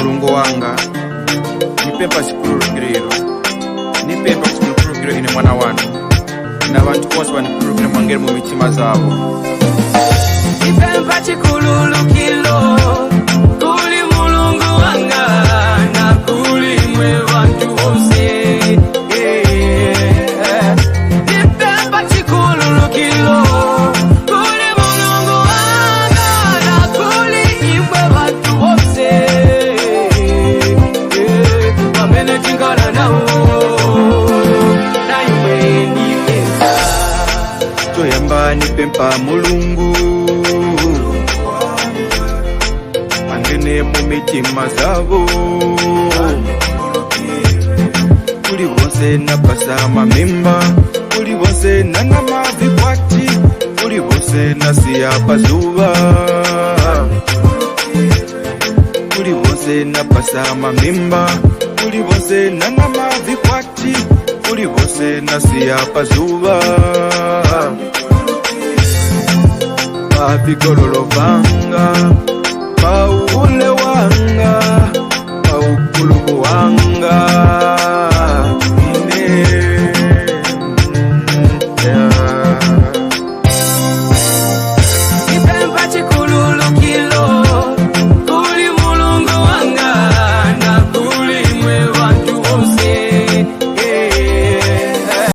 mulungu wanga nipempa chikhululukiro nipempa kuti munikhululukire ine mwana wanu na bantu bonse banikhululukire mwangere mu mitima zabo nipempa chikhululukiro kuli mulungu wanga na kuli mwe bantu bonse nipempa chikhululukiro kuli mulungu wanga na kuli mwe bantu bonse pamene tingana nawo na iwe nipempa toyamba nipempa mulungu angene mu mitima zabo kuli bonse napasa mamimba kuli bonse nanamavikwati kuli bonse nasiya pazuba kuli bonse napasa mamimba kuli bonse nanamavikwati kuli bonse nasiya pazuba papigololo vanga paule wanga paukulubu wanga